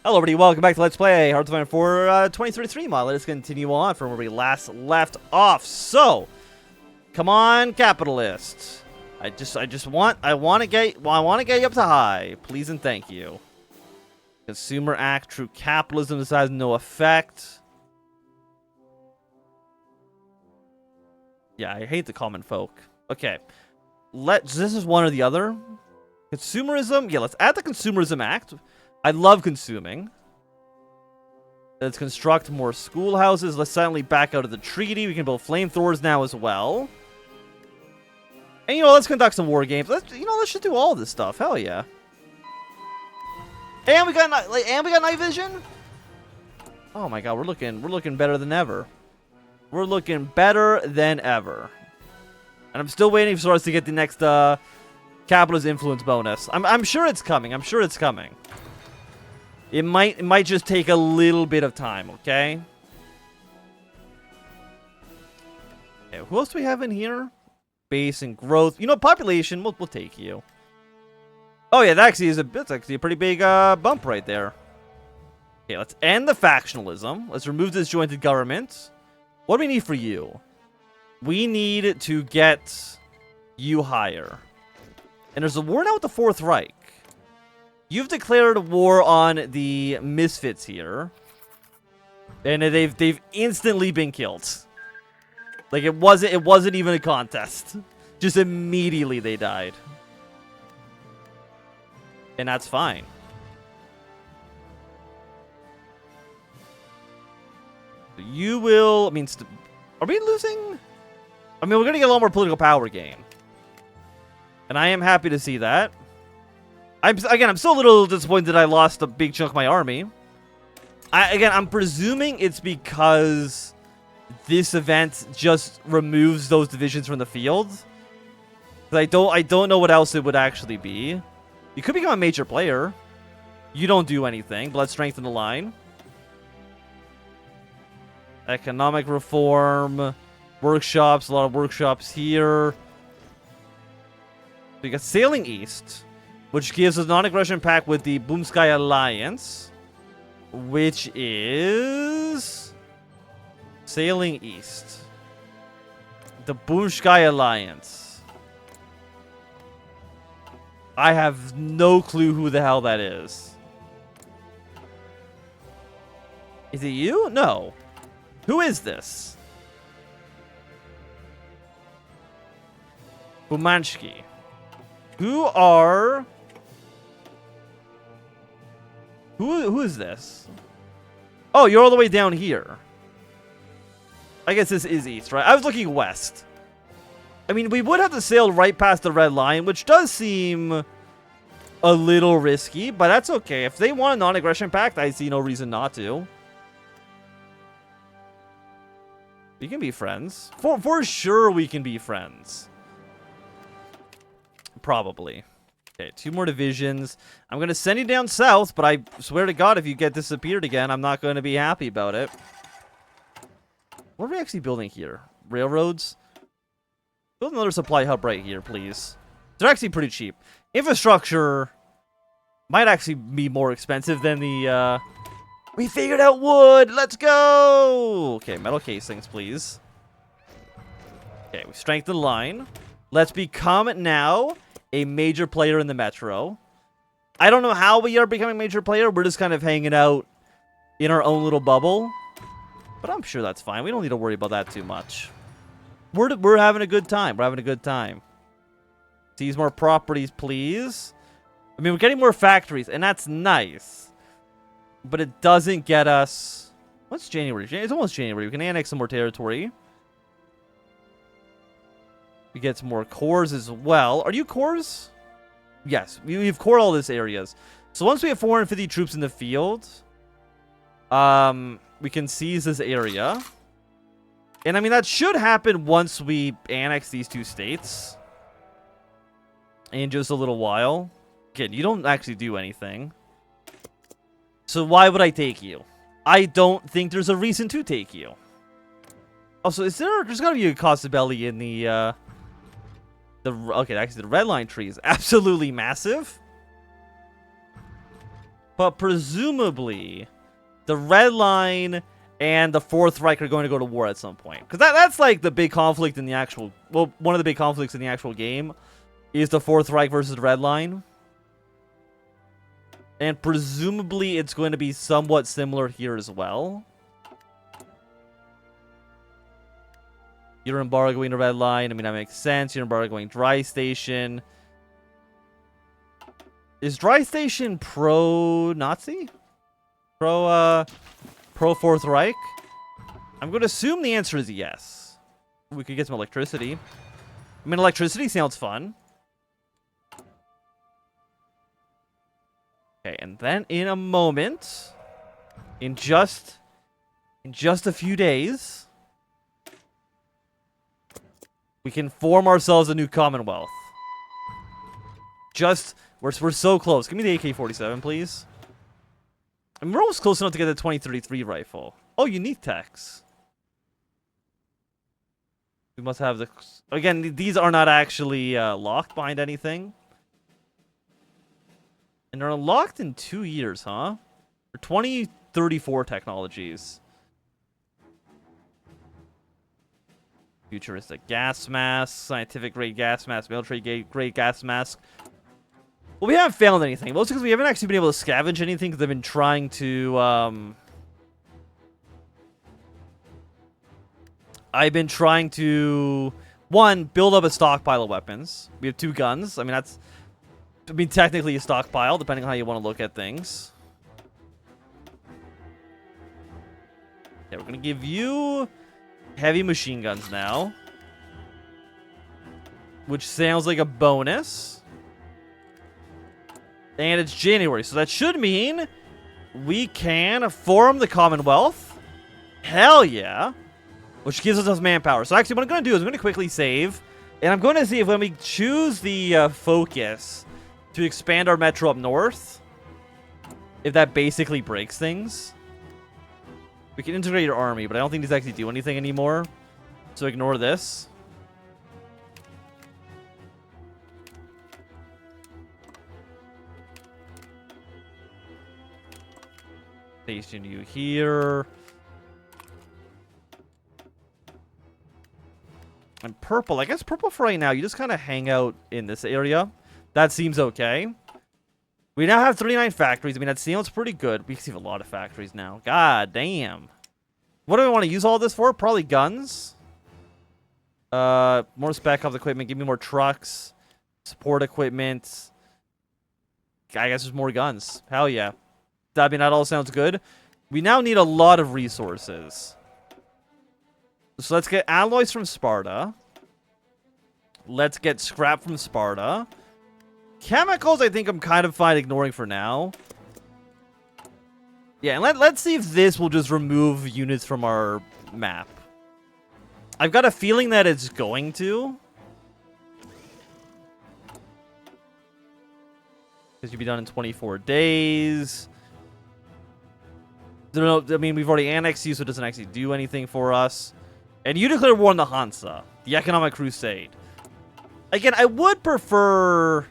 Hello everybody, welcome back to Let's Play Hearts of Iron 4 2033 mod. Let's continue on from where we last left off. So, come on, capitalists. I want to get you up to high. Please and thank you. Consumer Act, true capitalism. This has no effect. Yeah, I hate the common folk. Okay, this is one or the other. Consumerism. Yeah, let's add the Consumerism Act. I love consuming. Let's construct more schoolhouses. Let's silently back out of the treaty. We can build flamethrowers now as well. And let's conduct some war games. Let's just do all this stuff. Hell yeah. And we got night vision. Oh my god, we're looking better than ever. We're looking better than ever. And I'm still waiting for us to get the next capitalist influence bonus. I'm sure it's coming. I'm sure it's coming. It might just take a little bit of time, okay? Okay, who else do we have in here? Base and growth. Population, we'll take you. Oh yeah, that's actually a pretty big bump right there. Okay, let's end the factionalism. Let's remove this disjointed government. What do we need for you? We need to get you higher. And there's a war now with the Fourth Reich. You've declared war on the misfits here. And they've instantly been killed. Like it wasn't even a contest. Just immediately they died. And that's fine. You will, are we losing? We're going to get a lot more political power gain. And I am happy to see that. I'm still a little disappointed that I lost a big chunk of my army. I'm presuming it's because this event just removes those divisions from the field. I don't know what else it would actually be. You could become a major player. You don't do anything, but let's strengthen the line. Economic reform. Workshops. A lot of workshops here. We got Sailing East, which gives us non-aggression pact with the Boomsky Alliance, which is Sailing East. The Boomsky Alliance. I have no clue who the hell that is. Is it you? No. Who is this? Bumansky. Who is this? Oh, you're all the way down here. I guess this is east, right? I was looking west. We would have to sail right past the red line, which does seem a little risky, but that's okay. If they want a non-aggression pact, I see no reason not to. We can be friends. For sure we can be friends. Probably. Okay, 2 more divisions. I'm going to send you down south, but I swear to God, if you get disappeared again, I'm not going to be happy about it. What are we actually building here? Railroads? Build another supply hub right here, please. They're actually pretty cheap. Infrastructure might actually be more expensive than the, We figured out wood! Let's go! Okay, metal casings, please. Okay, we strengthened the line. Let's become now a major player in the metro. I don't know how we are becoming a major player. We're just kind of hanging out in our own little bubble. But I'm sure that's fine. We don't need to worry about that too much. We're having a good time. We're having a good time. Seize more properties, please. We're getting more factories, and that's nice. But it doesn't get us... What's January? It's almost January. We can annex some more territory. We get some more cores as well. Are you cores? Yes, we've core all these areas. So once we have 450 troops in the field, we can seize this area. And that should happen once we annex these 2 states. In just a little while. Again, you don't actually do anything. So why would I take you? I don't think there's a reason to take you. Also, there's gotta be a cost of belly in the okay, actually the red line tree is absolutely massive. But presumably, the Red Line and the Fourth Reich are going to go to war at some point. Because that's like the big conflict in the actual... Well, one of the big conflicts in the actual game is the Fourth Reich versus the Red Line. And presumably, it's going to be somewhat similar here as well. You're embargoing the Red Line. I mean, that makes sense. You're embargoing Dry Station. Is Dry Station pro-Nazi? Pro-Fourth Reich? I'm going to assume the answer is yes. We could get some electricity. I mean, electricity sounds fun. Okay, and then in a moment, in just a few days, we can form ourselves a new Commonwealth. We're so close. Give me the AK-47, please. And we're almost close enough to get the 2033 rifle. Oh, unique techs. We must have the... Again, these are not actually locked behind anything. And they're unlocked in 2 years, huh? For 2034 technologies. Futuristic gas mask, scientific grade gas mask, military grade gas mask. Well, we haven't found anything. Mostly because we haven't actually been able to scavenge anything because they've been trying to, I've been trying to, one, build up a stockpile of weapons. We have 2 guns. I mean, that's, technically a stockpile, depending on how you want to look at things. Yeah, we're going to give you heavy machine guns now. Which sounds like a bonus. And it's January, so that should mean we can form the Commonwealth. Hell yeah. Which gives us manpower. So actually what I'm going to do is I'm going to quickly save. And I'm going to see if when we choose the focus to expand our metro up north, if that basically breaks things. We can integrate your army, but I don't think these actually do anything anymore. So ignore this. Station you here. And purple. I guess purple for right now. You just kind of hang out in this area. That seems okay. We now have 39 factories. I mean, that sounds pretty good. We have a lot of factories now. God damn. What do we want to use all this for? Probably guns. More spec ops equipment. Give me more trucks. Support equipment. I guess there's more guns. Hell yeah. I mean, that all sounds good. We now need a lot of resources. So let's get alloys from Sparta. Let's get scrap from Sparta. Chemicals, I think I'm kind of fine ignoring for now. Yeah, and let's see if this will just remove units from our map. I've got a feeling that it's going to. This should be done in 24 days. I mean, we've already annexed you, so it doesn't actually do anything for us. And you declare war on the Hansa, the Economic Crusade. Again, I would prefer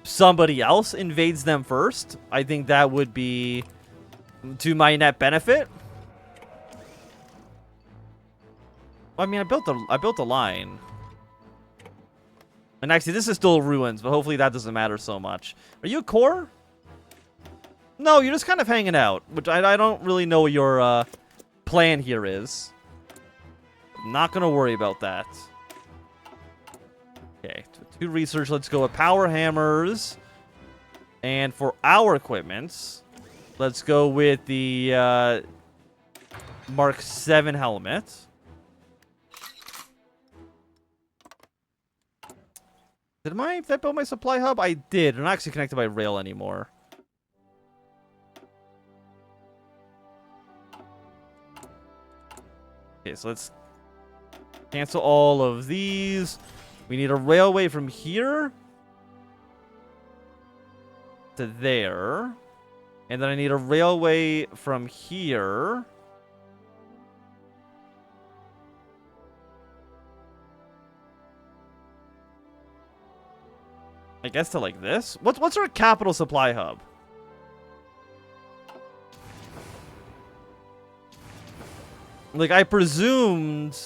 somebody else invades them first. I think that would be to my net benefit. I mean, I built a line. And actually, this is still ruins, but hopefully that doesn't matter so much. Are you a core? No, you're just kind of hanging out, which I don't really know what your plan here is. I'm not going to worry about that. Okay, to research, let's go with power hammers. And for our equipment, let's go with the Mark 7 helmet. Did I build my supply hub? I did. I'm not actually connected by rail anymore. Okay, so let's cancel all of these. We need a railway from here to there. And then I need a railway from here. I guess to like this. What's our capital supply hub? Like, I presumed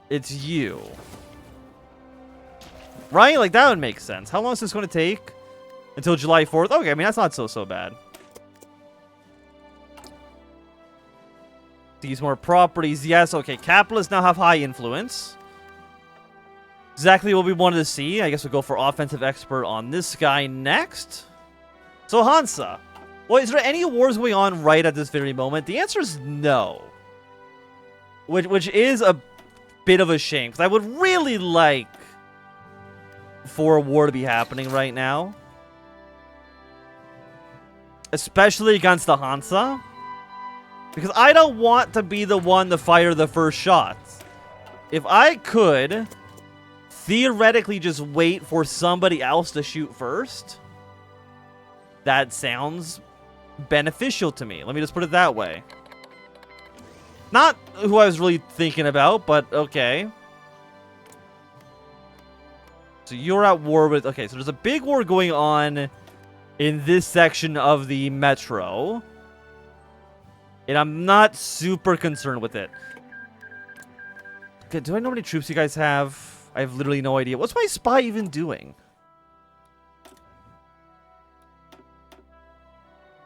it's you. Right? Like, that would make sense. How long is this going to take? Until July 4th? Okay, I mean, that's not so bad. These more properties. Yes, okay. Capitalists now have high influence. Exactly what we wanted to see. I guess we'll go for offensive expert on this guy next. So, Hansa. Well, is there any wars going on right at this very moment? The answer is no. Which is a bit of a shame. Because I would really like for a war to be happening right now. Especially against the Hansa. Because I don't want to be the one to fire the first shots. If I could theoretically just wait for somebody else to shoot first, that sounds beneficial to me. Let me just put it that way. Not who I was really thinking about, but okay. So you're at war with... Okay, so there's a big war going on in this section of the metro. And I'm not super concerned with it. Okay, do I know how many troops you guys have? I have literally no idea. What's my spy even doing?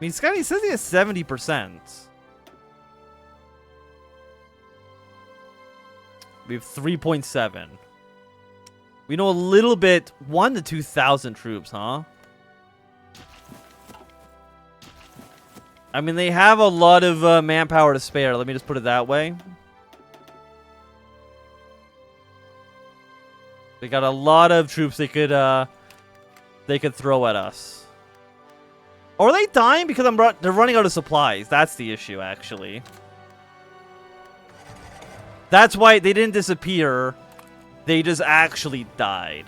I mean, Scotty says he has 70%. We have 3.7. We know a little bit. 1 to 2,000 troops, huh? I mean, they have a lot of manpower to spare. Let me just put it that way. They got a lot of troops they could throw at us. Or are they dying because they're running out of supplies? That's the issue, actually. That's why they didn't disappear. They just actually died.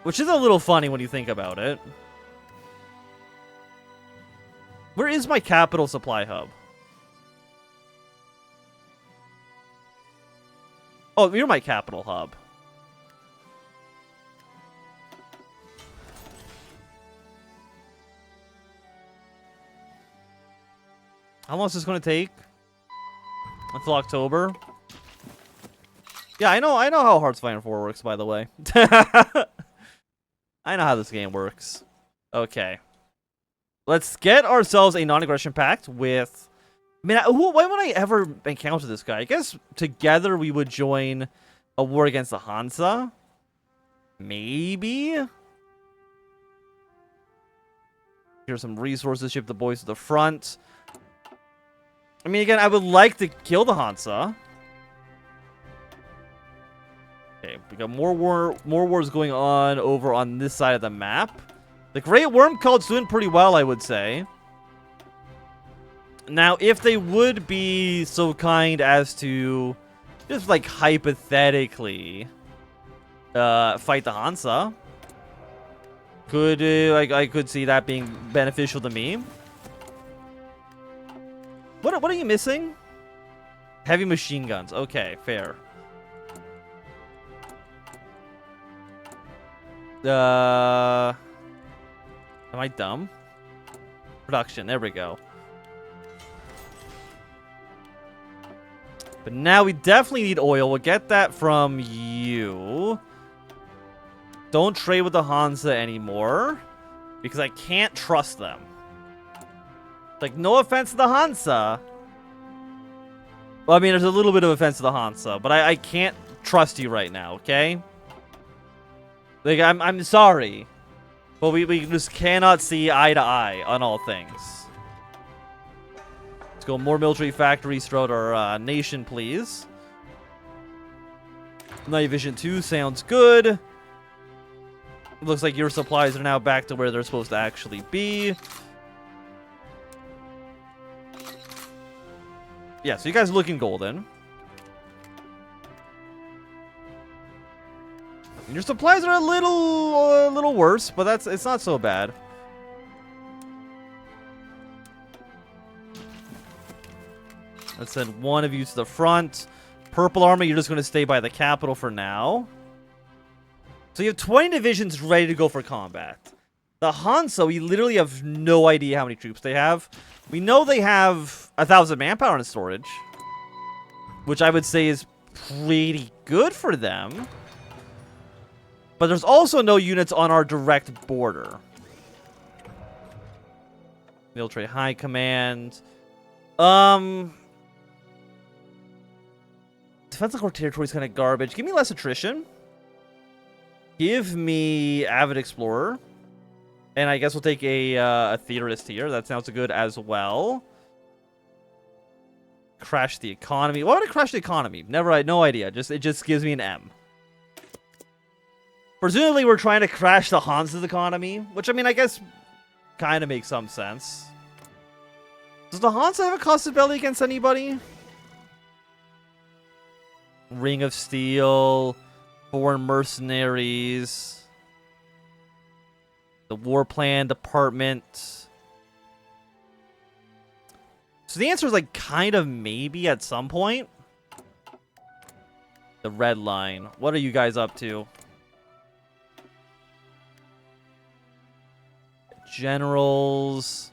Which is a little funny when you think about it. Where is my capital supply hub? Oh, you're my capital hub. How long is this going to take? Until October? Yeah, I know how Hearts of Iron 4 works, by the way. I know how this game works. Okay. Let's get ourselves a non-aggression pact with... I mean, why would I ever encounter this guy? I guess together we would join a war against the Hansa. Maybe? Here's some resources, ship the boys to the front. I mean, again, I would like to kill the Hansa. Okay, we got more wars going on over on this side of the map. The Great Worm Cult's doing pretty well, I would say. Now, if they would be so kind as to just, like, hypothetically fight the Hansa, I could see that being beneficial to me. What are you missing? Heavy machine guns. Okay, fair. Am I dumb? Production. There we go. But now we definitely need oil. We'll get that from you. Don't trade with the Hansa anymore. Because I can't trust them. Like, no offense to the Hansa. Well, I mean, there's a little bit of offense to the Hansa. But I can't trust you right now, okay? Like, I'm sorry. But we just cannot see eye to eye on all things. Let's go more military factories throughout our nation, please. Night Vision 2 sounds good. Looks like your supplies are now back to where they're supposed to actually be. Yeah, so you guys are looking golden. Your supplies are a little worse, but it's not so bad. Let's send one of you to the front. Purple army, you're just going to stay by the capital for now. So you have 20 divisions ready to go for combat. The Hansa, we literally have no idea how many troops they have. We know they have 1,000 manpower in storage, which I would say is pretty good for them. But there's also no units on our direct border. Military High Command. Defensive core territory is kind of garbage. Give me less attrition. Give me Avid Explorer. And I guess we'll take a theorist here. That sounds good as well. Crash the economy. Why would I crash the economy? Never, I had no idea. It just gives me an M. Presumably, we're trying to crash the Hansa's economy, which I mean, I guess kind of makes some sense. Does the Hansa have a cost of belly against anybody? Ring of Steel, Foreign Mercenaries. The War Plan Department. So the answer is like kind of maybe at some point. The Red Line. What are you guys up to? Generals.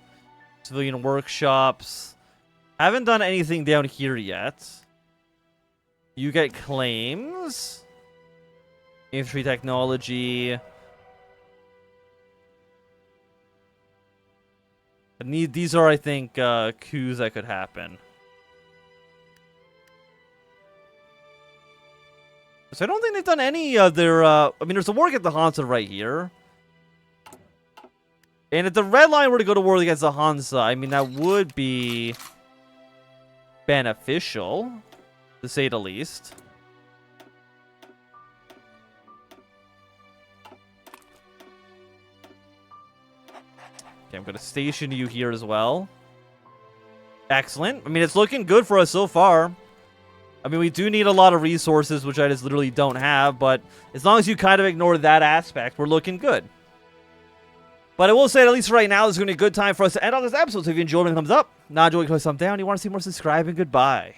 Civilian workshops. Haven't done anything down here yet. You get claims. Infantry technology. These are, I think, coups that could happen. So I don't think they've done any other... I mean, there's a war against the Hansa right here. And if the Red Line were to go to war against the Hansa, I mean, that would be beneficial, to say the least. Okay, I'm going to station you here as well. Excellent. I mean, it's looking good for us so far. I mean, we do need a lot of resources, which I just literally don't have. But as long as you kind of ignore that aspect, we're looking good. But I will say, at least right now, this is going to be a good time for us to end on this episode. So if you enjoyed it, thumbs up. Not enjoying it, thumbs down. You want to see more, subscribe, and goodbye.